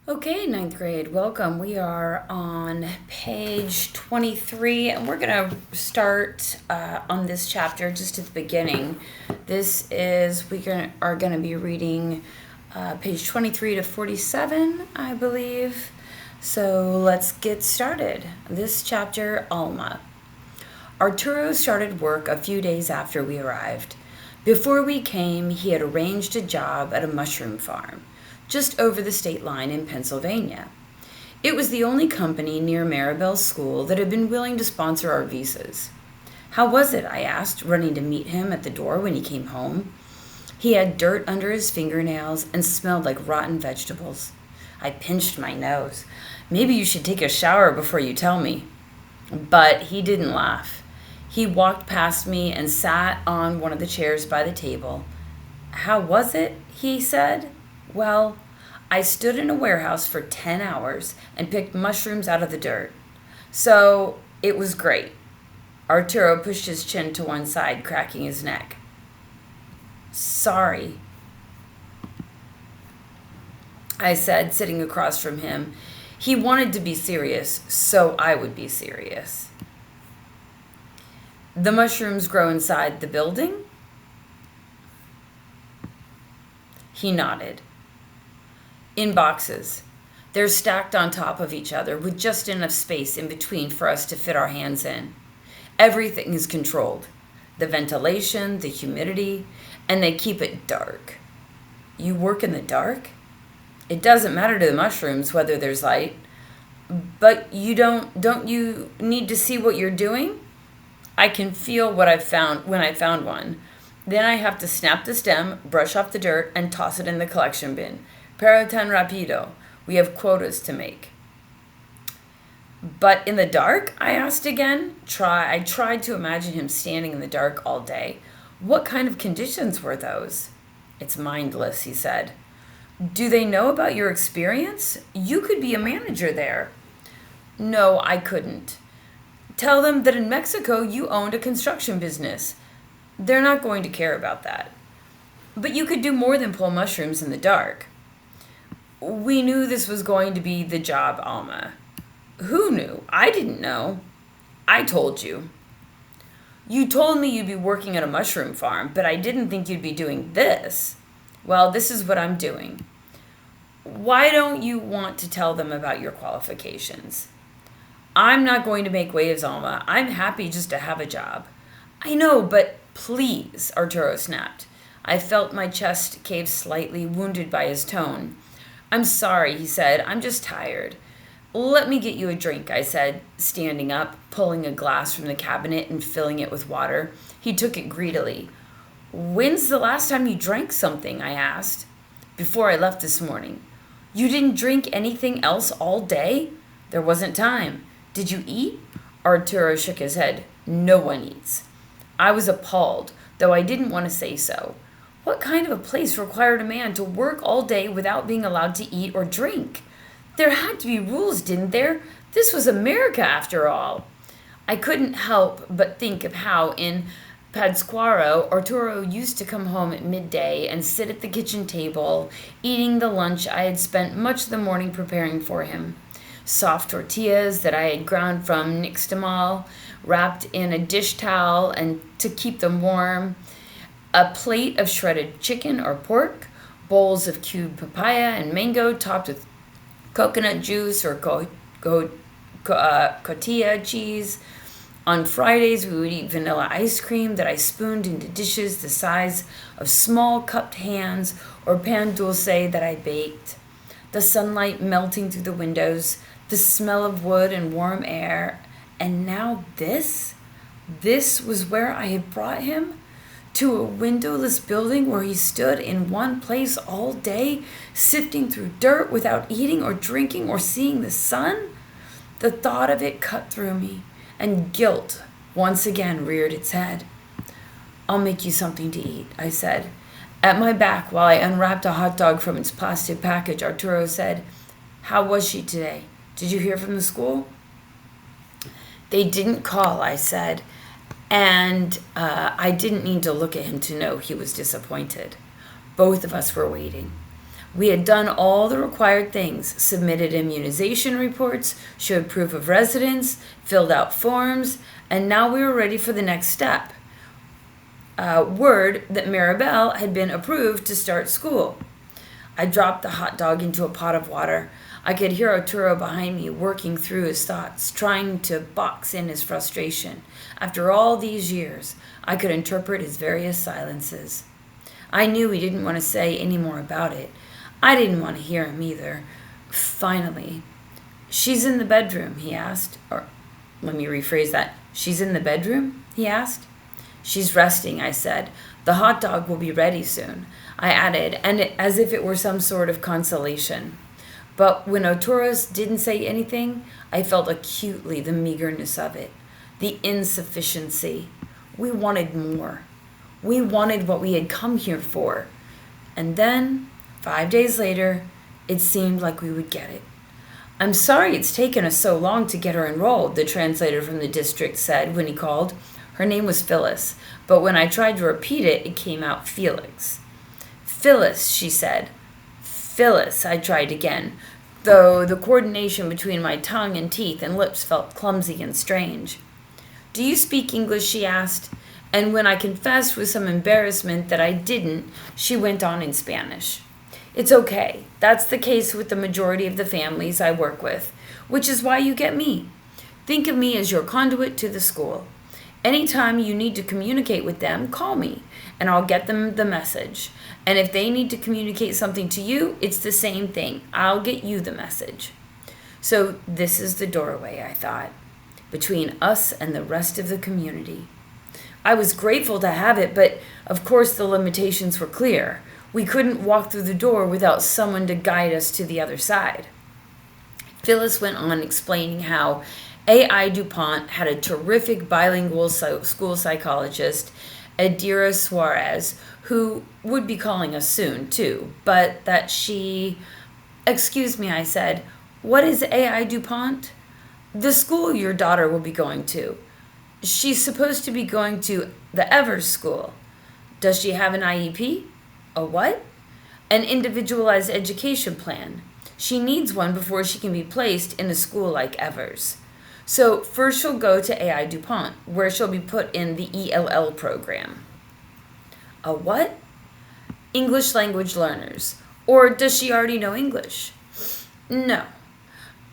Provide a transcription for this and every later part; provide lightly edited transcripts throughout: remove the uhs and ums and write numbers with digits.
Okay, ninth grade, welcome. We are on page 23, and we're going to start on this chapter just at the beginning. Are going to be reading page 23 to 47, I believe. So let's get started. This chapter, Alma. Arturo started work a few days after we arrived. Before we came, he had arranged a job at a mushroom farm just over the state line in Pennsylvania. It was the only company near Maribel's school that had been willing to sponsor our visas. How was it? I asked, running to meet him at the door when he came home. He had dirt under his fingernails and smelled like rotten vegetables. I pinched my nose. Maybe you should take a shower before you tell me. But he didn't laugh. He walked past me and sat on one of the chairs by the table. How was it? He said. Well, I stood in a warehouse for 10 hours and picked mushrooms out of the dirt. So it was great. Arturo pushed his chin to one side, cracking his neck. Sorry, I said, sitting across from him. He wanted to be serious, so I would be serious. The mushrooms grow inside the building? He nodded. In boxes. They're stacked on top of each other with just enough space in between for us to fit our hands in. Everything is controlled. The ventilation, the humidity, and they keep it dark. You work in the dark? It doesn't matter to the mushrooms whether there's light. But don't you need to see what you're doing? I can feel what I found when I found one. Then I have to snap the stem, brush off the dirt, and toss it in the collection bin. Pero tan rapido. We have quotas to make. But in the dark? I asked again. I tried to imagine him standing in the dark all day. What kind of conditions were those? It's mindless, he said. Do they know about your experience? You could be a manager there. No, I couldn't. Tell them that in Mexico you owned a construction business. They're not going to care about that. But you could do more than pull mushrooms in the dark. We knew this was going to be the job, Alma. Who knew? I didn't know. I told you. You told me you'd be working at a mushroom farm, but I didn't think you'd be doing this. Well, this is what I'm doing. Why don't you want to tell them about your qualifications? I'm not going to make waves, Alma. I'm happy just to have a job. I know, but please, Arturo snapped. I felt my chest cave slightly, wounded by his tone. I'm sorry, he said. I'm just tired. Let me get you a drink, I said, standing up, pulling a glass from the cabinet and filling it with water. He took it greedily. When's the last time you drank something? I asked. Before I left this morning. You didn't drink anything else all day? There wasn't time. Did you eat? Arturo shook his head. No one eats. I was appalled, though I didn't want to say so. What kind of a place required a man to work all day without being allowed to eat or drink? There had to be rules, didn't there? This was America, after all. I couldn't help but think of how, in Pátzcuaro, Arturo used to come home at midday and sit at the kitchen table, eating the lunch I had spent much of the morning preparing for him. Soft tortillas that I had ground from nixtamal, wrapped in a dish towel and to keep them warm, a plate of shredded chicken or pork, bowls of cubed papaya and mango topped with coconut juice or cotija cheese. On Fridays, we would eat vanilla ice cream that I spooned into dishes the size of small cupped hands or pan dulce that I baked. The sunlight melting through the windows, the smell of wood and warm air. And now this? This was where I had brought him? To a windowless building where he stood in one place all day, sifting through dirt without eating or drinking or seeing the sun? The thought of it cut through me, and guilt once again reared its head. I'll make you something to eat, I said. At my back, while I unwrapped a hot dog from its plastic package, Arturo said, How was she today? Did you hear from the school? They didn't call, I said, and I didn't need to look at him to know he was disappointed. Both of us were waiting. We had done all the required things, submitted immunization reports, showed proof of residence, filled out forms, and now we were ready for the next step. Word that Maribel had been approved to start school. I dropped the hot dog into a pot of water. I could hear Arturo behind me working through his thoughts, trying to box in his frustration. After all these years, I could interpret his various silences. I knew he didn't want to say any more about it. I didn't want to hear him either. Finally, "She's in the bedroom," he asked. Or, let me rephrase that. "She's in the bedroom?" he asked. "She's resting," I said. "The hot dog will be ready soon," I added, and as if it were some sort of consolation. But when Arturo didn't say anything, I felt acutely the meagerness of it, the insufficiency. We wanted more. We wanted what we had come here for. And then, 5 days later, it seemed like we would get it. "I'm sorry it's taken us so long to get her enrolled," the translator from the district said when he called. Her name was Phyllis, but when I tried to repeat it, it came out Felix. "Phyllis," she said. "Phyllis," I tried again, though the coordination between my tongue and teeth and lips felt clumsy and strange. "Do you speak English?" she asked, and when I confessed with some embarrassment that I didn't, she went on in Spanish. "It's okay. That's the case with the majority of the families I work with, which is why you get me. Think of me as your conduit to the school. Anytime you need to communicate with them, call me, and I'll get them the message. And if they need to communicate something to you, it's the same thing. I'll get you the message." So this is the doorway, I thought, between us and the rest of the community. I was grateful to have it, but of course the limitations were clear. We couldn't walk through the door without someone to guide us to the other side. Phyllis went on explaining how A.I. DuPont had a terrific bilingual school psychologist, Adira Suarez, who would be calling us soon, too, but that she... "Excuse me," I said, "what is A.I. DuPont?" "The school your daughter will be going to. She's supposed to be going to the Evers School." "Does she have an IEP?" "A what?" "An individualized education plan. She needs one before she can be placed in a school like Evers. So first she'll go to A.I. DuPont, where she'll be put in the ELL program." "A what?" "English language learners. Or does she already know English?" "No.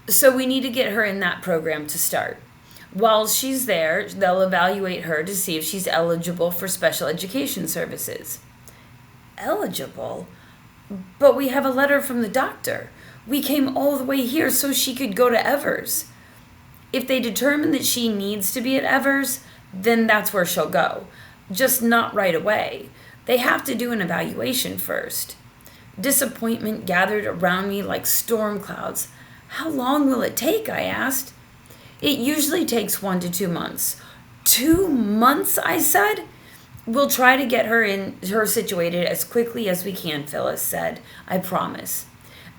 So we need to get her in that program to start. While she's there, they'll evaluate her to see if she's eligible for special education services." "Eligible? But we have a letter from the doctor. We came all the way here so she could go to Evers." "If they determine that she needs to be at Evers, then that's where she'll go. Just not right away. They have to do an evaluation first." Disappointment gathered around me like storm clouds. "How long will it take?" I asked. "It usually takes 1 to 2 months." 2 months, I said. "We'll try to get her situated as quickly as we can," Phyllis said. "I promise."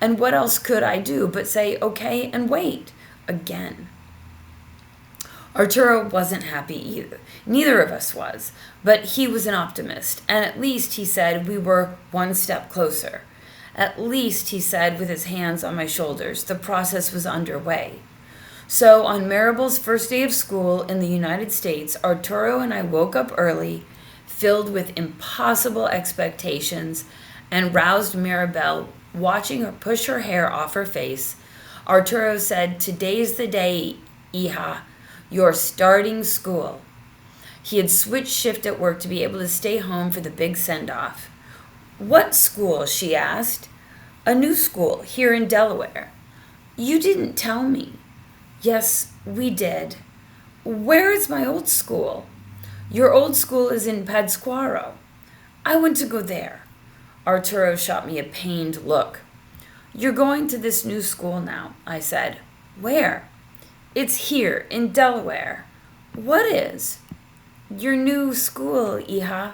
And what else could I do but say okay and wait again? Arturo wasn't happy either. Neither of us was, but he was an optimist, and at least, he said, we were one step closer. At least, he said, with his hands on my shoulders, the process was underway. So on Maribel's first day of school in the United States, Arturo and I woke up early, filled with impossible expectations, and roused Maribel, watching her push her hair off her face. Arturo said, "Today's the day, hija. You're starting school." He had switched shift at work to be able to stay home for the big send-off. "What school?" she asked. "A new school here in Delaware." "You didn't tell me." "Yes, we did." "Where is my old school?" "Your old school is in Pátzcuaro." "I want to go there." Arturo shot me a pained look. "You're going to this new school now," I said. "Where?" "It's here, in Delaware." "What is?" "Your new school, hija."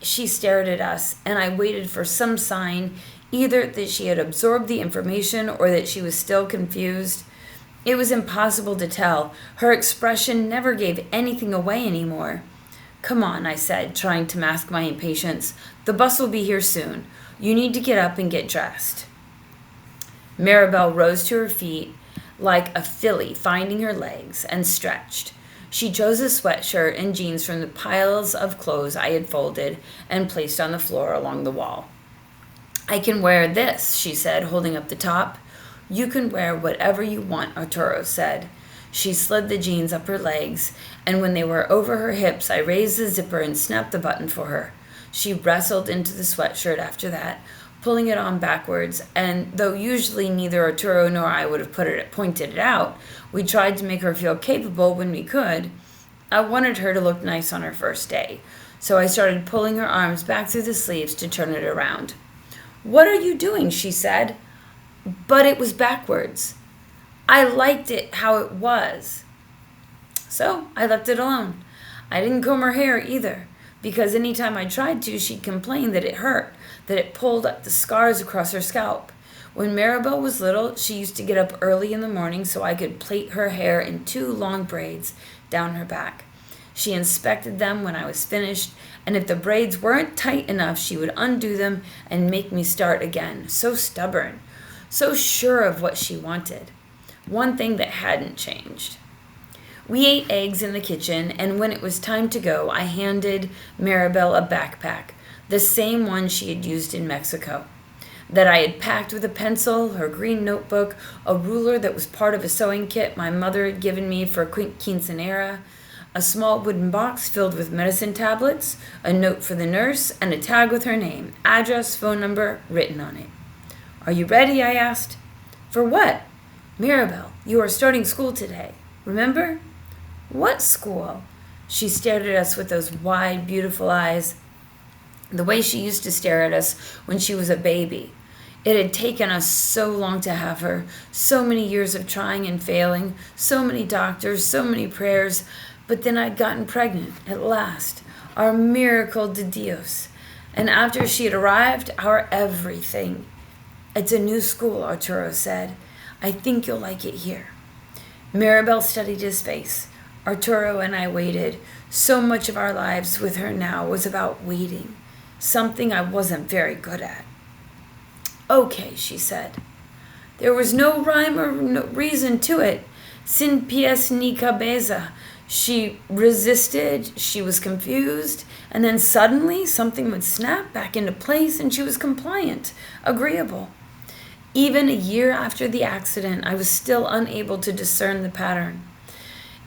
She stared at us, and I waited for some sign, either that she had absorbed the information or that she was still confused. It was impossible to tell. Her expression never gave anything away anymore. "Come on," I said, trying to mask my impatience. "The bus will be here soon. You need to get up and get dressed." Maribel rose to her feet like a filly finding her legs and stretched. She chose a sweatshirt and jeans from the piles of clothes I had folded and placed on the floor along the wall. "I can wear this," she said, holding up the top. "You can wear whatever you want," Arturo said. She slid the jeans up her legs, and when they were over her hips, I raised the zipper and snapped the button for her. She wrestled into the sweatshirt after that, pulling it on backwards, and though usually neither Arturo nor I would have pointed it out, we tried to make her feel capable when we could. I wanted her to look nice on her first day, so I started pulling her arms back through the sleeves to turn it around. "What are you doing?" she said. But it was backwards. I liked it how it was. So I left it alone. I didn't comb her hair either, because anytime I tried to, she'd complain that it hurt, that it pulled up the scars across her scalp. When Maribel was little, she used to get up early in the morning so I could plait her hair in 2 long braids down her back. She inspected them when I was finished, and if the braids weren't tight enough, she would undo them and make me start again. So stubborn, so sure of what she wanted. One thing that hadn't changed. We ate eggs in the kitchen, and when it was time to go, I handed Maribel a backpack, the same one she had used in Mexico, that I had packed with a pencil, her green notebook, a ruler that was part of a sewing kit my mother had given me for quinceanera, a small wooden box filled with medicine tablets, a note for the nurse, and a tag with her name, address, phone number written on it. "Are you ready?" I asked. "For what?" "Maribel, you are starting school today. Remember?" "What school?" She stared at us with those wide, beautiful eyes, the way she used to stare at us when she was a baby. It had taken us so long to have her, so many years of trying and failing, so many doctors, so many prayers, but then I'd gotten pregnant at last, our miracle de Dios. And after she had arrived, our everything. "It's a new school," Arturo said. "I think you'll like it here." Maribel studied his face. Arturo and I waited. So much of our lives with her now was about waiting, something I wasn't very good at. "Okay," she said. There was no rhyme or no reason to it. Sin pies ni cabeza. She resisted, she was confused, and then suddenly something would snap back into place and she was compliant, agreeable. Even a year after the accident, I was still unable to discern the pattern.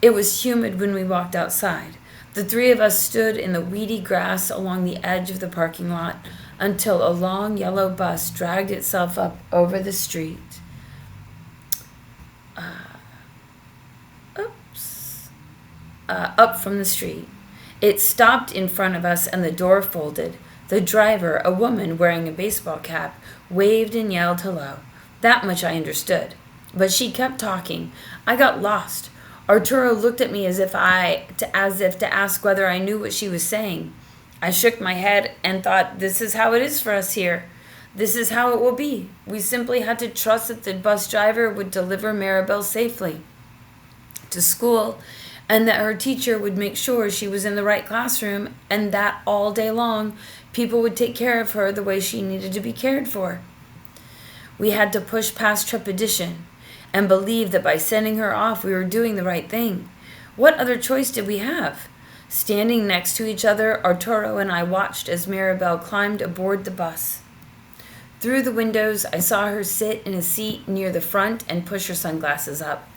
It was humid when we walked outside. The 3 of us stood in the weedy grass along the edge of the parking lot until a long yellow bus dragged itself up over the street. Up from the street. It stopped in front of us and the door folded. The driver, a woman wearing a baseball cap, waved and yelled hello. That much I understood. But she kept talking. I got lost. Arturo looked at me as if to ask whether I knew what she was saying. I shook my head and thought, this is how it is for us here. This is how it will be. We simply had to trust that the bus driver would deliver Maribel safely to school, and that her teacher would make sure she was in the right classroom, and that all day long people would take care of her the way she needed to be cared for. We had to push past trepidation and believe that by sending her off we were doing the right thing. What other choice did we have? Standing next to each other, Arturo and I watched as Maribel climbed aboard the bus. Through the windows, I saw her sit in a seat near the front and push her sunglasses up.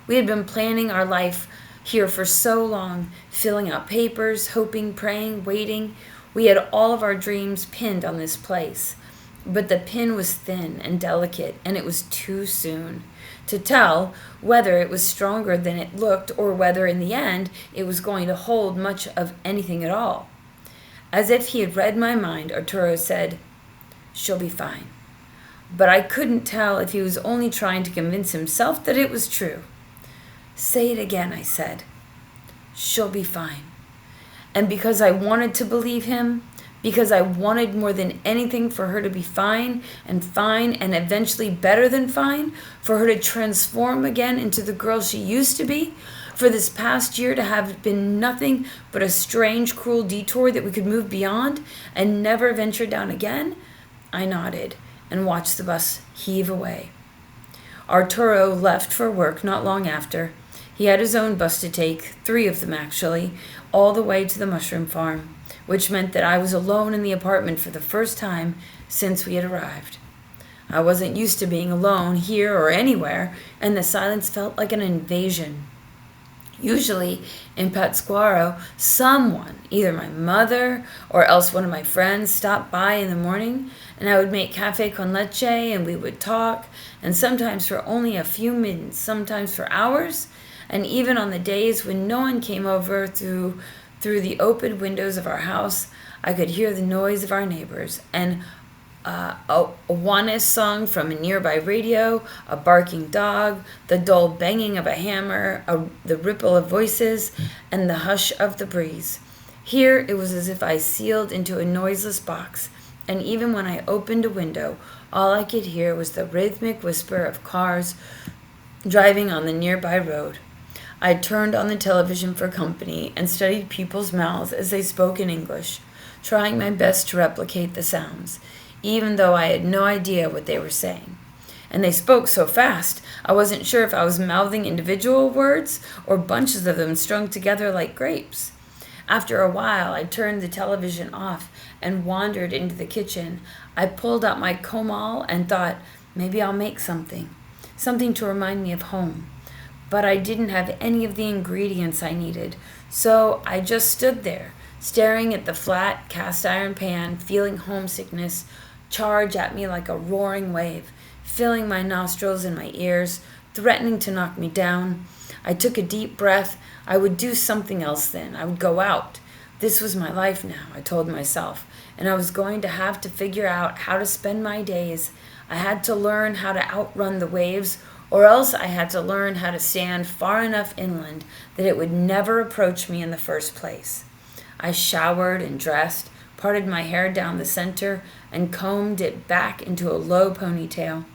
We had been planning our life here for so long, filling out papers, hoping, praying, waiting. We had all of our dreams pinned on this place. But the pin was thin and delicate, and it was too soon to tell whether it was stronger than it looked or whether in the end it was going to hold much of anything at all. As if he had read my mind, Arturo said, "She'll be fine." But I couldn't tell if he was only trying to convince himself that it was true. "Say it again," I said. "She'll be fine." And because I wanted to believe him, because I wanted more than anything for her to be fine and eventually better than fine, for her to transform again into the girl she used to be, for this past year to have been nothing but a strange, cruel detour that we could move beyond and never venture down again, I nodded and watched the bus heave away. Arturo left for work not long after. He had his own bus to take, 3 of them actually, all the way to the mushroom farm, which meant that I was alone in the apartment for the first time since we had arrived. I wasn't used to being alone here or anywhere, and the silence felt like an invasion. Usually, in Pátzcuaro, someone, either my mother or else one of my friends, stopped by in the morning, and I would make café con leche, and we would talk, and sometimes for only a few minutes, sometimes for hours, and even on the days when no one came over through the open windows of our house, I could hear the noise of our neighbors, and a Juanes song from a nearby radio, a barking dog, the dull banging of a hammer, the ripple of voices, and the hush of the breeze. Here it was as if I sealed into a noiseless box, and even when I opened a window, all I could hear was the rhythmic whisper of cars driving on the nearby road. I turned on the television for company and studied people's mouths as they spoke in English, trying my best to replicate the sounds, even though I had no idea what they were saying. And they spoke so fast, I wasn't sure if I was mouthing individual words or bunches of them strung together like grapes. After a while, I turned the television off and wandered into the kitchen. I pulled out my comal and thought, maybe I'll make something to remind me of home. But I didn't have any of the ingredients I needed, so I just stood there, staring at the flat cast iron pan, feeling homesickness charge at me like a roaring wave, filling my nostrils and my ears, threatening to knock me down. I took a deep breath. I would do something else then. I would go out. This was my life now, I told myself, and I was going to have to figure out how to spend my days. I had to learn how to outrun the waves, or else I had to learn how to stand far enough inland that it would never approach me in the first place. I showered and dressed, parted my hair down the center, and combed it back into a low ponytail.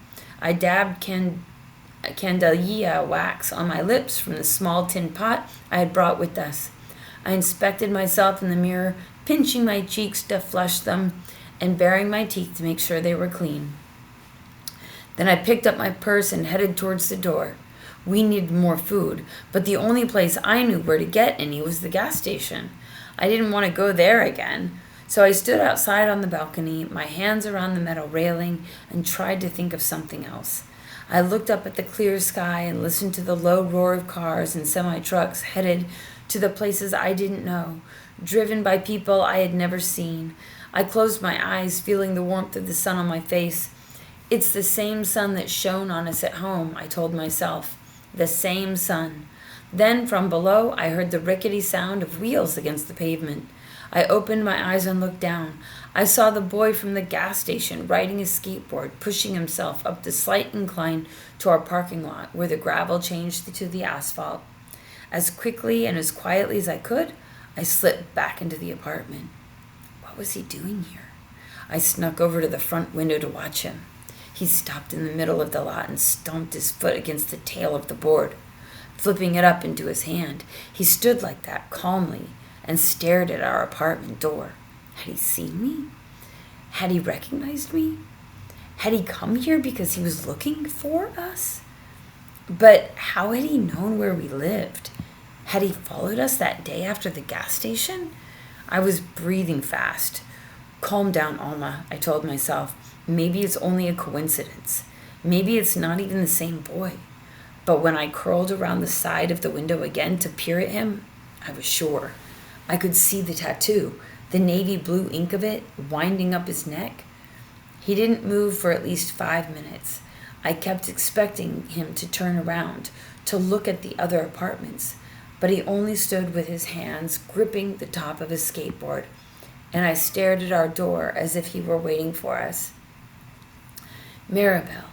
I dabbed candelilla wax on my lips from the small tin pot I had brought with us. I inspected myself in the mirror, pinching my cheeks to flush them, and baring my teeth to make sure they were clean. Then I picked up my purse and headed towards the door. We needed more food, but the only place I knew where to get any was the gas station. I didn't want to go there again, so I stood outside on the balcony, my hands around the metal railing, and tried to think of something else. I looked up at the clear sky and listened to the low roar of cars and semi-trucks headed to the places I didn't know, driven by people I had never seen. I closed my eyes, feeling the warmth of the sun on my face. It's the same sun that shone on us at home, I told myself. The same sun. Then from below, I heard the rickety sound of wheels against the pavement. I opened my eyes and looked down. I saw the boy from the gas station riding his skateboard, pushing himself up the slight incline to our parking lot where the gravel changed to the asphalt. As quickly and as quietly as I could, I slipped back into the apartment. What was he doing here? I snuck over to the front window to watch him. He stopped in the middle of the lot and stomped his foot against the tail of the board, flipping it up into his hand. He stood like that, calmly, and stared at our apartment door. Had he seen me? Had he recognized me? Had he come here because he was looking for us? But how had he known where we lived? Had he followed us that day after the gas station? I was breathing fast. Calm down, Alma, I told myself. Maybe it's only a coincidence. Maybe it's not even the same boy. But when I curled around the side of the window again to peer at him, I was sure. I could see the tattoo, the navy blue ink of it, winding up his neck. He didn't move for at least 5 minutes. I kept expecting him to turn around, to look at the other apartments, but he only stood with his hands gripping the top of his skateboard, and I stared at our door as if he were waiting for us. Maribel.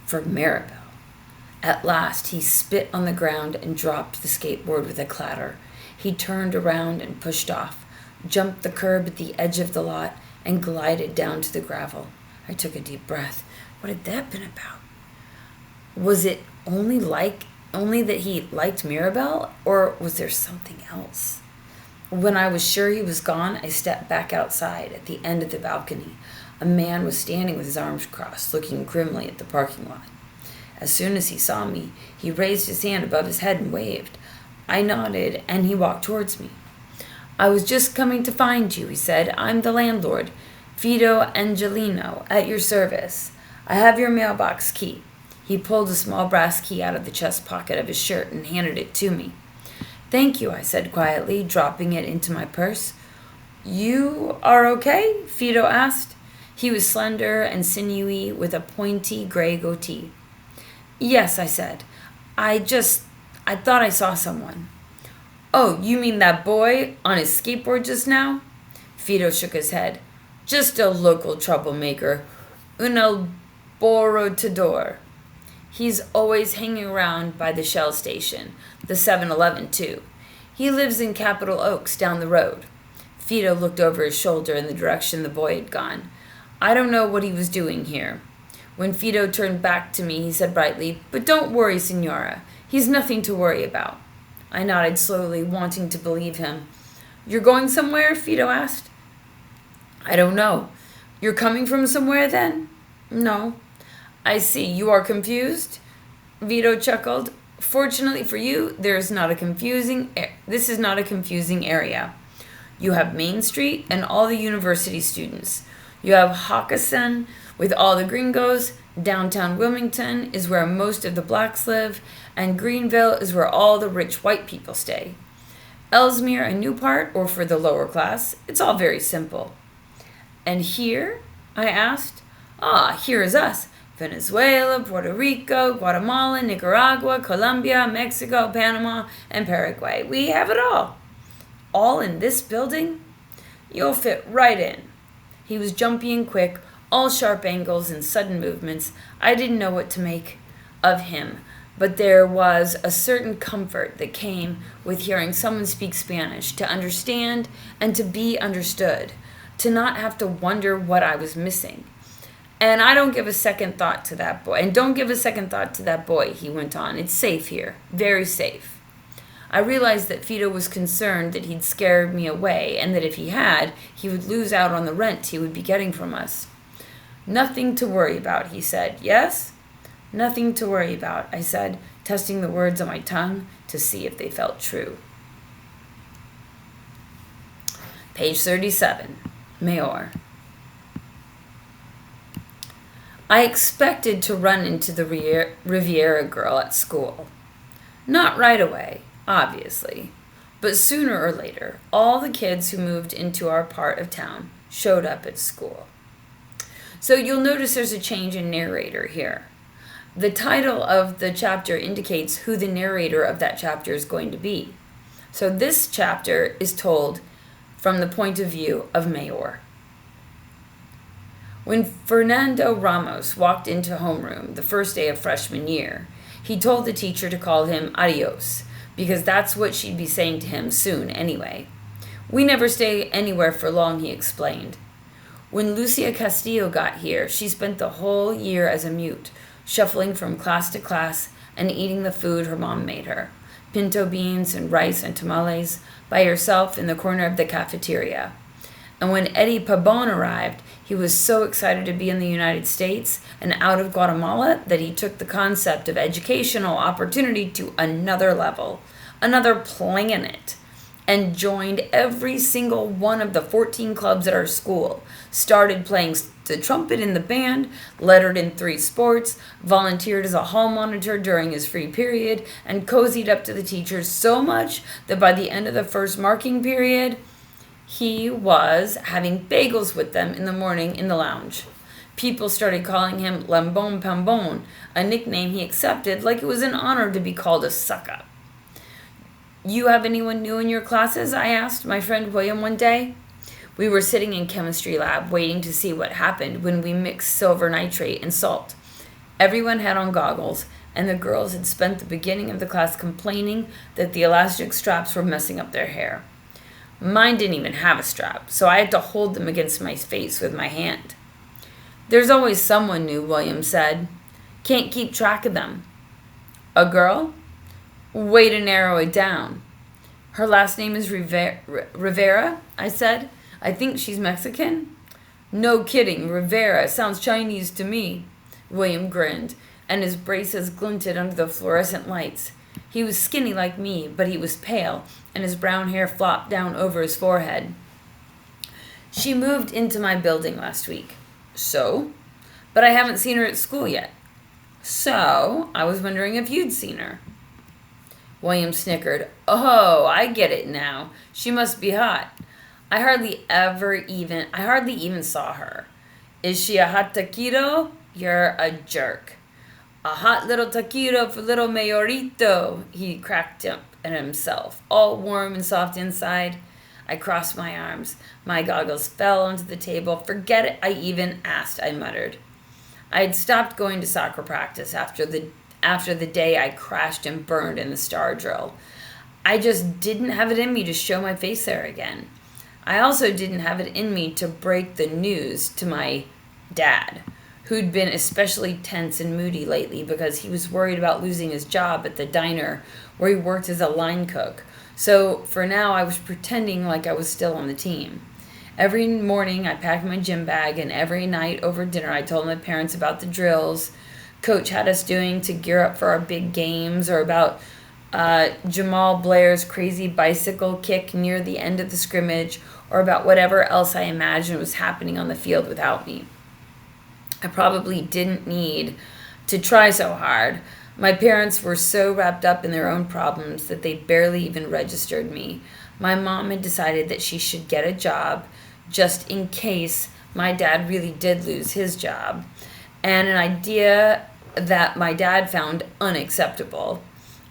For Maribel. At last, he spit on the ground and dropped the skateboard with a clatter. He turned around and pushed off, jumped the curb at the edge of the lot, and glided down to the gravel. I took a deep breath. What had that been about? Was it only that he liked Maribel, or was there something else? When I was sure he was gone, I stepped back outside at the end of the balcony. A man was standing with his arms crossed, looking grimly at the parking lot. As soon as he saw me, he raised his hand above his head and waved. I nodded, and he walked towards me. "I was just coming to find you," he said. "I'm the landlord, Fido Angelino, at your service. I have your mailbox key." He pulled a small brass key out of the chest pocket of his shirt and handed it to me. "Thank you," I said quietly, dropping it into my purse. "You are okay?" Fido asked. He was slender and sinewy with a pointy gray goatee. "Yes," I said. I thought I saw someone." "Oh, you mean that boy on his skateboard just now?" Fido shook his head. "Just a local troublemaker. Un alborotador. He's always hanging around by the Shell station, the 7-Eleven too. He lives in Capitol Oaks down the road." Fido looked over his shoulder in the direction the boy had gone. "I don't know what he was doing here." When Fido turned back to me, he said brightly, "But don't worry, Signora. He's nothing to worry about." I nodded slowly, wanting to believe him. "You're going somewhere?" Fido asked. "I don't know. You're coming from somewhere, then?" "No." "I see. You are confused?" Vito chuckled. "Fortunately for you, this is not a confusing area. You have Main Street and all the university students. You have Hakkasan with all the gringos. Downtown Wilmington is where most of the blacks live, and Greenville is where all the rich white people stay. Ellesmere and Newport, or for the lower class, it's all very simple." "And here?" I asked. Here is us. Venezuela, Puerto Rico, Guatemala, Nicaragua, Colombia, Mexico, Panama, and Paraguay. We have it all." "All in this building?" "You'll fit right in." He was jumpy and quick, all sharp angles and sudden movements. I didn't know what to make of him, but there was a certain comfort that came with hearing someone speak Spanish, to understand and to be understood, to not have to wonder what I was missing. "And I don't give a second thought to that boy. And don't give a second thought to that boy," he went on. "It's safe here. Very safe." I realized that Fido was concerned that he'd scared me away, and that if he had, he would lose out on the rent he would be getting from us. "Nothing to worry about," he said. "Yes?" "Nothing to worry about," I said, testing the words on my tongue to see if they felt true. Page 37. Mayor. I expected to run into the Riviera girl at school. Not right away, obviously, but sooner or later, all the kids who moved into our part of town showed up at school. So you'll notice there's a change in narrator here. The title of the chapter indicates who the narrator of that chapter is going to be. So this chapter is told from the point of view of Mayor. When Fernando Ramos walked into homeroom the first day of freshman year, he told the teacher to call him adios, because that's what she'd be saying to him soon anyway. "We never stay anywhere for long," he explained. When Lucia Castillo got here, she spent the whole year as a mute, shuffling from class to class and eating the food her mom made her, pinto beans and rice and tamales, by herself in the corner of the cafeteria. And when Eddie Pabon arrived, he was so excited to be in the United States and out of Guatemala that he took the concept of educational opportunity to another level, another planet, and joined every single one of the 14 clubs at our school, started playing the trumpet in the band, lettered in 3 sports, volunteered as a hall monitor during his free period, and cozied up to the teachers so much that by the end of the first marking period, he was having bagels with them in the morning in the lounge. People started calling him Lambon Pambon, a nickname he accepted like it was an honor to be called a sucker. "You have anyone new in your classes?" I asked my friend William one day. We were sitting in chemistry lab waiting to see what happened when we mixed silver nitrate and salt. Everyone had on goggles, and the girls had spent the beginning of the class complaining that the elastic straps were messing up their hair. Mine didn't even have a strap, so I had to hold them against my face with my hand. "There's always someone new," William said. "Can't keep track of them." "A girl?" "Way to narrow it down." "Her last name is Rivera," I said. "I think she's Mexican." No kidding, Rivera. Sounds Chinese to me. William grinned, and his braces glinted under the fluorescent lights. He was skinny like me, but he was pale, and his brown hair flopped down over his forehead. She moved into my building last week. So? But I haven't seen her at school yet. So, I was wondering if you'd seen her. William snickered. Oh, I get it now. She must be hot. I hardly even saw her. Is she a hot taquito? You're a jerk. A hot little taquito for little Mayorito, he cracked up at himself, all warm and soft inside. I crossed my arms. My goggles fell onto the table. Forget it, I even asked, I muttered. I had stopped going to soccer practice after the day I crashed and burned in the star drill. I just didn't have it in me to show my face there again. I also didn't have it in me to break the news to my dad, who'd been especially tense and moody lately because he was worried about losing his job at the diner where he worked as a line cook. So for now, I was pretending like I was still on the team. Every morning, I packed my gym bag, and every night over dinner, I told my parents about the drills Coach had us doing to gear up for our big games, or about Jamal Blair's crazy bicycle kick near the end of the scrimmage, or about whatever else I imagined was happening on the field without me. I probably didn't need to try so hard. My parents were so wrapped up in their own problems that they barely even registered me. My mom had decided that she should get a job just in case my dad really did lose his job, and an idea that my dad found unacceptable.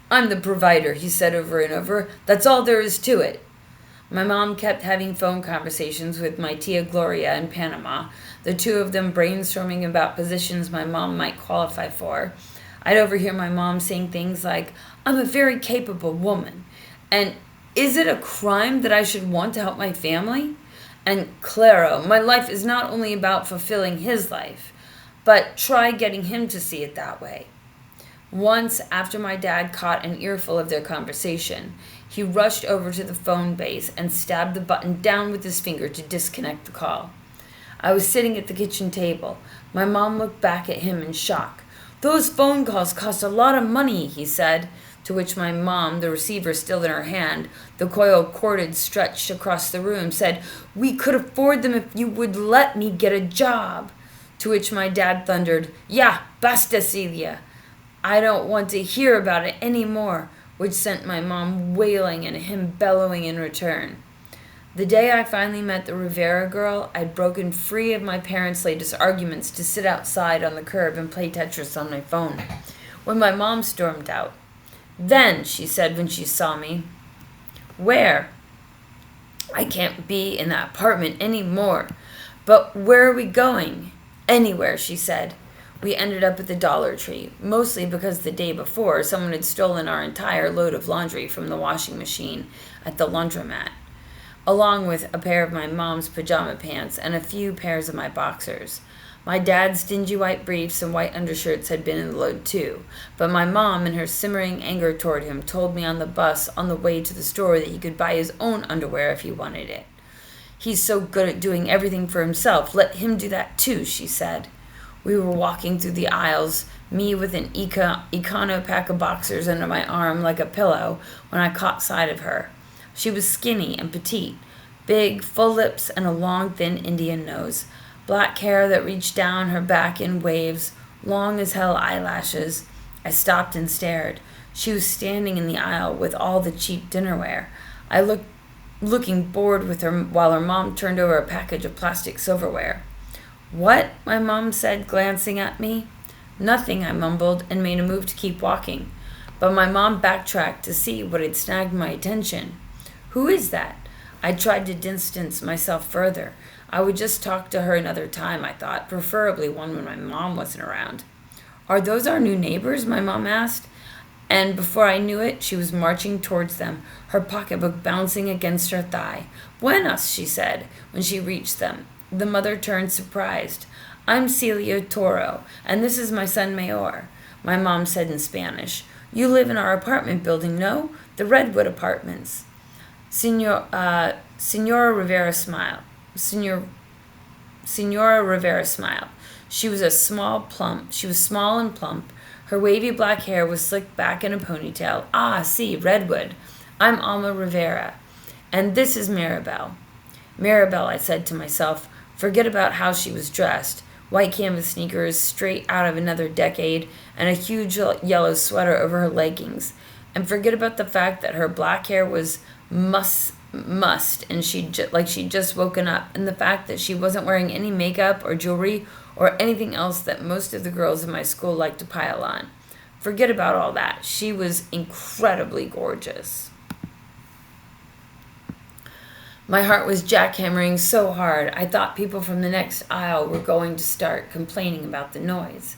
I'm the provider, he said over and over. That's all there is to it. My mom kept having phone conversations with my tia Gloria in Panama, the two of them brainstorming about positions my mom might qualify for. I'd overhear my mom saying things like, I'm a very capable woman, and is it a crime that I should want to help my family? And Claro, my life is not only about fulfilling his life, but try getting him to see it that way. Once, after my dad caught an earful of their conversation, he rushed over to the phone base and stabbed the button down with his finger to disconnect the call. I was sitting at the kitchen table. My mom looked back at him in shock. Those phone calls cost a lot of money, he said, to which my mom, the receiver still in her hand, the coil corded stretched across the room, said, We could afford them if you would let me get a job. To which my dad thundered, Yeah, basta, Celia. I don't want to hear about it any more, which sent my mom wailing and him bellowing in return. The day I finally met the Rivera girl, I'd broken free of my parents' latest arguments to sit outside on the curb and play Tetris on my phone, when my mom stormed out. Then, she said when she saw me, Where? I can't be in that apartment anymore. But where are we going? Anywhere, she said. We ended up at the Dollar Tree, mostly because the day before someone had stolen our entire load of laundry from the washing machine at the laundromat, along with a pair of my mom's pajama pants and a few pairs of my boxers. My dad's dingy white briefs and white undershirts had been in the load too, but my mom, in her simmering anger toward him, told me on the bus on the way to the store that he could buy his own underwear if he wanted it. He's so good at doing everything for himself. Let him do that too, she said. We were walking through the aisles, me with an Econo pack of boxers under my arm like a pillow, when I caught sight of her. She was skinny and petite, big, full lips and a long, thin Indian nose, black hair that reached down her back in waves, long as hell eyelashes. I stopped and stared. She was standing in the aisle with all the cheap dinnerware. I looking bored with her while her mom turned over a package of plastic silverware. What? My mom said, glancing at me. Nothing, I mumbled, and made a move to keep walking. But my mom backtracked to see what had snagged my attention. Who is that? I tried to distance myself further. I would just talk to her another time, I thought, preferably one when my mom wasn't around. Are those our new neighbors? My mom asked. And before I knew it, she was marching towards them, her pocketbook bouncing against her thigh. Buenas, she said, when she reached them. The mother turned surprised. I'm Celia Toro, and this is my son Mayor, my mom said in Spanish. You live in our apartment building, no? The Redwood Apartments. Senora Rivera smiled. Senora Rivera smiled. She was small and plump. Her wavy black hair was slicked back in a ponytail. Ah, see, Redwood. I'm Alma Rivera. And this is Maribel. Maribel, I said to myself, forget about how she was dressed. White canvas sneakers straight out of another decade and a huge yellow sweater over her leggings. And forget about the fact that her black hair was must and she'd just woken up, and the fact that she wasn't wearing any makeup or jewelry or anything else that most of the girls in my school liked to pile on. Forget about all that. She was incredibly gorgeous. My heart was jackhammering so hard, I thought people from the next aisle were going to start complaining about the noise.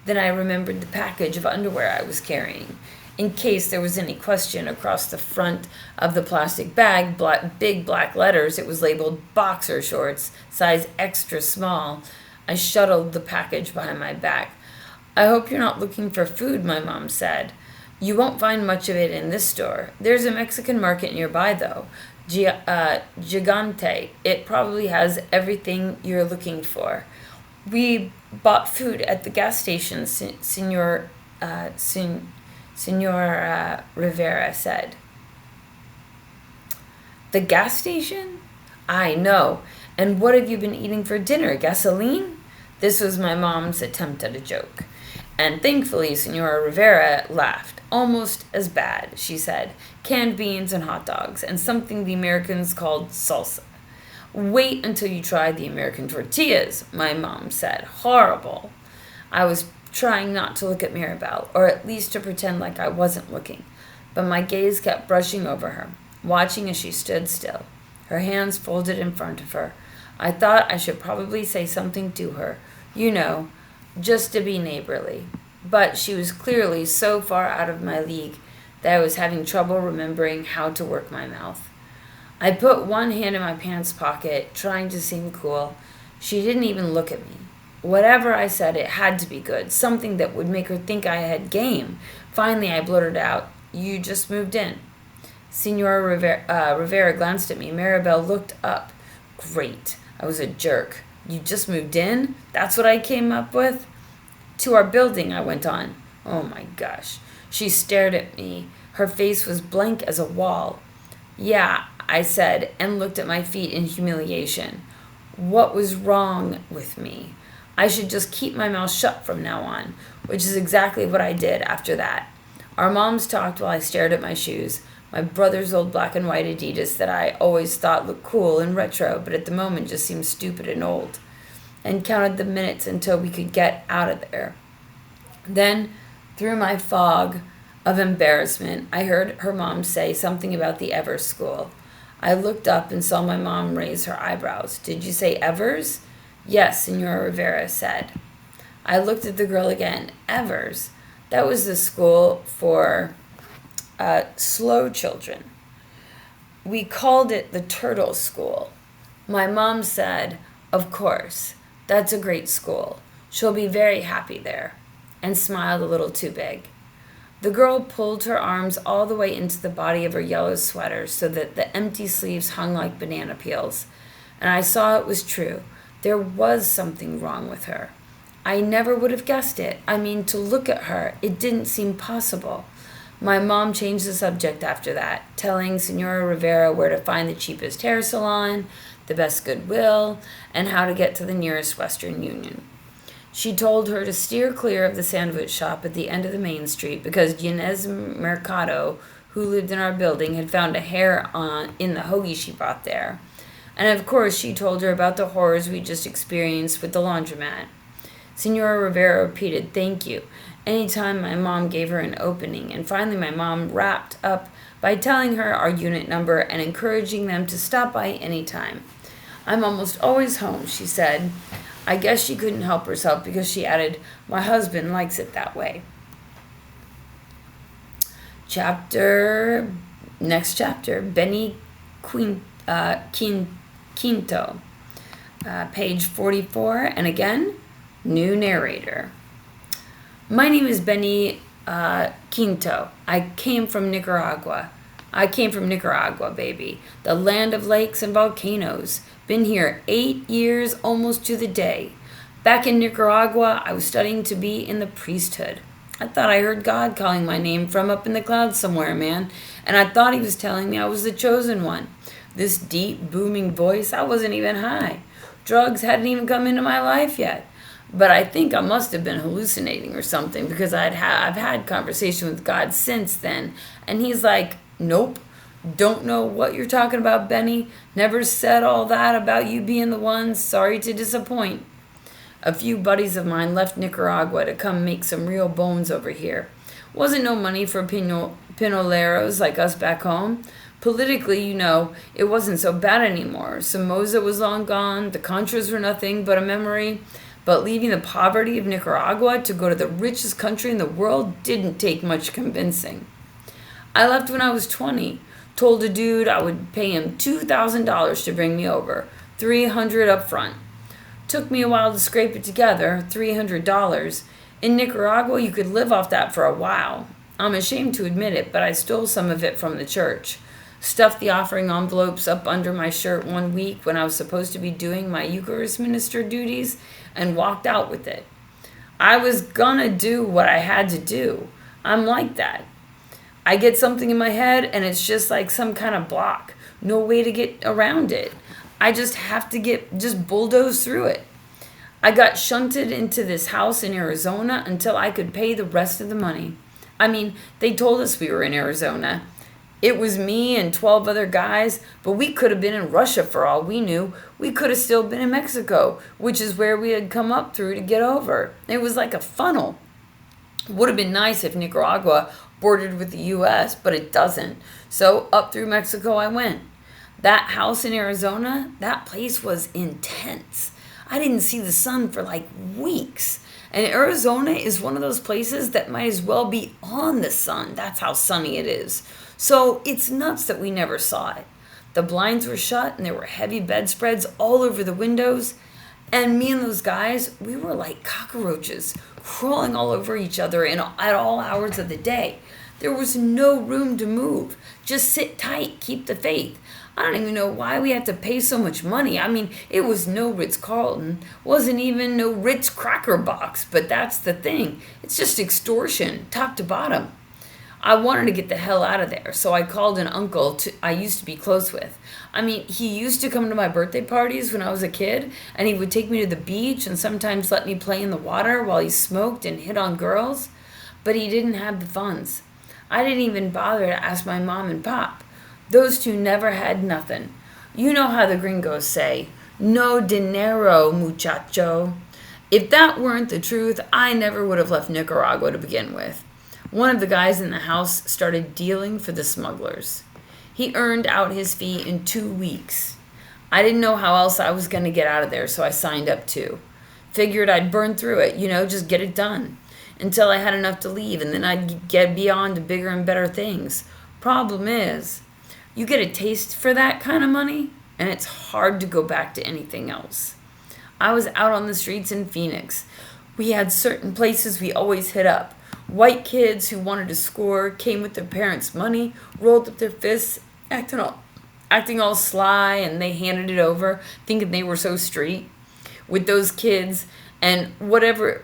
Then I remembered the package of underwear I was carrying. In case there was any question, across the front of the plastic bag, big black letters, it was labeled boxer shorts, size extra small. I shuttled the package behind my back. I hope you're not looking for food, my mom said. You won't find much of it in this store. There's a Mexican market nearby, though. Gigante. It probably has everything you're looking for. We bought food at the gas station, Senor Rivera said. The gas station? I know. And what have you been eating for dinner? Gasoline? This was my mom's attempt at a joke. And thankfully, Senora Rivera laughed. Almost as bad, she said. Canned beans and hot dogs, and something the Americans called salsa. Wait until you try the American tortillas, my mom said. Horrible. I was trying not to look at Maribel, or at least to pretend like I wasn't looking. But my gaze kept brushing over her, watching as she stood still, her hands folded in front of her. I thought I should probably say something to her, just to be neighborly. But she was clearly so far out of my league that I was having trouble remembering how to work my mouth. I put one hand in my pants pocket, trying to seem cool. She didn't even look at me. Whatever I said, it had to be good, something that would make her think I had game. Finally, I blurted out, You just moved in. Senora Rivera glanced at me. Maribel looked up. Great. I was a jerk. You just moved in? That's what I came up with? To our building, I went on. Oh my gosh. She stared at me. Her face was blank as a wall. Yeah, I said, and looked at my feet in humiliation. What was wrong with me? I should just keep my mouth shut from now on, which is exactly what I did after that. Our moms talked while I stared at my shoes, my brother's old black and white Adidas that I always thought looked cool and retro, but at the moment just seemed stupid and old, and counted the minutes until we could get out of there. Then, through my fog of embarrassment, I heard her mom say something about the Evers School. I looked up and saw my mom raise her eyebrows. Did you say Evers? Yes, Senora Rivera said. I looked at the girl again. Evers? That was the school for slow children. We called it the Turtle School. My mom said, Of course, that's a great school. She'll be very happy there, and smiled a little too big. The girl pulled her arms all the way into the body of her yellow sweater so that the empty sleeves hung like banana peels, and I saw it was true. There was something wrong with her. I never would have guessed it. I mean, to look at her, it didn't seem possible. My mom changed the subject after that, telling Senora Rivera where to find the cheapest hair salon, the best Goodwill, and how to get to the nearest Western Union. She told her to steer clear of the sandwich shop at the end of the main street because Inez Mercado, who lived in our building, had found a hair in the hoagie she bought there. And of course, she told her about the horrors we just experienced with the laundromat. Senora Rivera repeated, Thank you, anytime my mom gave her an opening, and finally my mom wrapped up by telling her our unit number and encouraging them to stop by anytime. I'm almost always home, she said. I guess she couldn't help herself because she added, My husband likes it that way. Next chapter, Benny Quinto, page 44, and again, new narrator. My name is Benny Quinto. I came from Nicaragua, baby. The land of lakes and volcanoes. Been here 8 years, almost to the day. Back in Nicaragua, I was studying to be in the priesthood. I thought I heard God calling my name from up in the clouds somewhere, man. And I thought he was telling me I was the chosen one. This deep, booming voice, I wasn't even high. Drugs hadn't even come into my life yet. But I think I must have been hallucinating or something because I've had conversation with God since then. And he's like, nope, don't know what you're talking about, Benny. Never said all that about you being the one. Sorry to disappoint. A few buddies of mine left Nicaragua to come make some real bones over here. Wasn't no money for pinoleros like us back home. Politically, it wasn't so bad anymore. Somoza was long gone, the Contras were nothing but a memory. But leaving the poverty of Nicaragua to go to the richest country in the world didn't take much convincing. I left when I was 20. Told a dude I would pay him $2,000 to bring me over, $300 up front. Took me a while to scrape it together, $300. In Nicaragua, you could live off that for a while. I'm ashamed to admit it, but I stole some of it from the church. Stuffed the offering envelopes up under my shirt one week when I was supposed to be doing my Eucharist minister duties and walked out with it. I was gonna do what I had to do. I'm like that. I get something in my head and it's just like some kind of block. No way to get around it. I just have to just bulldoze through it. I got shunted into this house in Arizona until I could pay the rest of the money. I mean, they told us we were in Arizona. It was me and 12 other guys, but we could have been in Russia for all we knew. We could have still been in Mexico, which is where we had come up through to get over. It was like a funnel. Would have been nice if Nicaragua bordered with the U.S., but it doesn't. So up through Mexico I went. That house in Arizona, that place was intense. I didn't see the sun for like weeks. And Arizona is one of those places that might as well be on the sun. That's how sunny it is. So it's nuts that we never saw it. The blinds were shut and there were heavy bedspreads all over the windows. And me and those guys, we were like cockroaches, crawling all over each other at all hours of the day. There was no room to move. Just sit tight, keep the faith. I don't even know why we had to pay so much money. I mean, it was no Ritz-Carlton. Wasn't even no Ritz Cracker Box. But that's the thing. It's just extortion, top to bottom. I wanted to get the hell out of there, so I called an uncle I used to be close with. I mean, he used to come to my birthday parties when I was a kid, and he would take me to the beach and sometimes let me play in the water while he smoked and hit on girls. But he didn't have the funds. I didn't even bother to ask my mom and pop. Those two never had nothing. You know how the gringos say, no dinero, muchacho. If that weren't the truth, I never would have left Nicaragua to begin with. One of the guys in the house started dealing for the smugglers. He earned out his fee in 2 weeks. I didn't know how else I was going to get out of there, so I signed up too. Figured I'd burn through it, just get it done. Until I had enough to leave, and then I'd get beyond to bigger and better things. Problem is, you get a taste for that kind of money, and it's hard to go back to anything else. I was out on the streets in Phoenix. We had certain places we always hit up. White kids who wanted to score came with their parents' money, rolled up their fists, acting all sly, and they handed it over, thinking they were so street. With those kids and whatever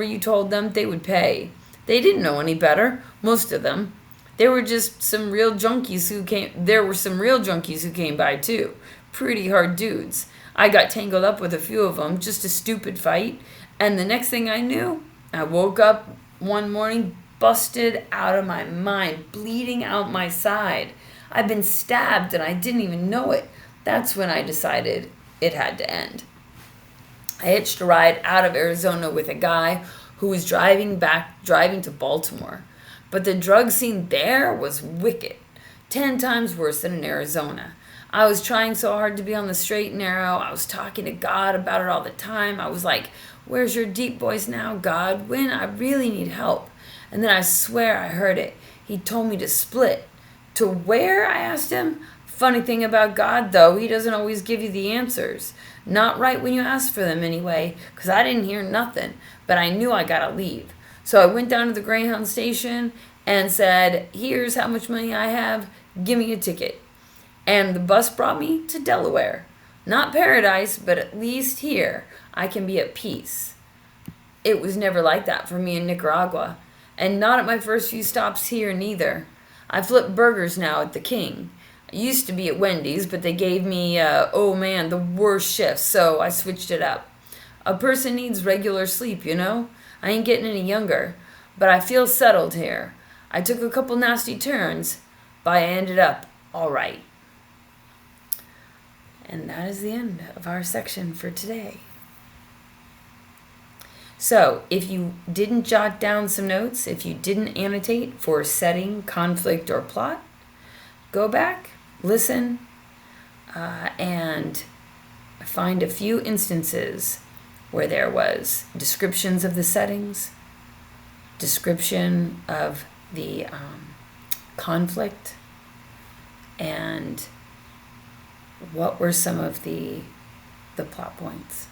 you told them, they would pay. They didn't know any better, most of them. There were some real junkies who came by too. Pretty hard dudes. I got tangled up with a few of them, just a stupid fight, and the next thing I knew, I woke up one morning busted out of my mind, bleeding out my side. I'd been stabbed and I didn't even know it. That's when I decided it had to end. I hitched a ride out of Arizona with a guy who was driving to Baltimore. But the drug scene there was wicked. 10 times worse than in Arizona. I was trying so hard to be on the straight and narrow. I was talking to God about it all the time. I was like, where's your deep voice now, God? When? I really need help. And then I swear I heard it. He told me to split. To where? I asked him. Funny thing about God, though, he doesn't always give you the answers. Not right when you ask for them, anyway, because I didn't hear nothing. But I knew I gotta leave. So I went down to the Greyhound station and said, here's how much money I have. Give me a ticket. And the bus brought me to Delaware. Not paradise, but at least here I can be at peace. It was never like that for me in Nicaragua, and not at my first few stops here neither. I flip burgers now at the King. I used to be at Wendy's, but they gave me, oh man, the worst shifts, so I switched it up. A person needs regular sleep, you know? I ain't getting any younger, but I feel settled here. I took a couple nasty turns, but I ended up all right. And that is the end of our section for today. So, if you didn't jot down some notes, if you didn't annotate for setting, conflict, or plot, go back, listen, and find a few instances where there was descriptions of the settings, description of the conflict, and what were some of the plot points.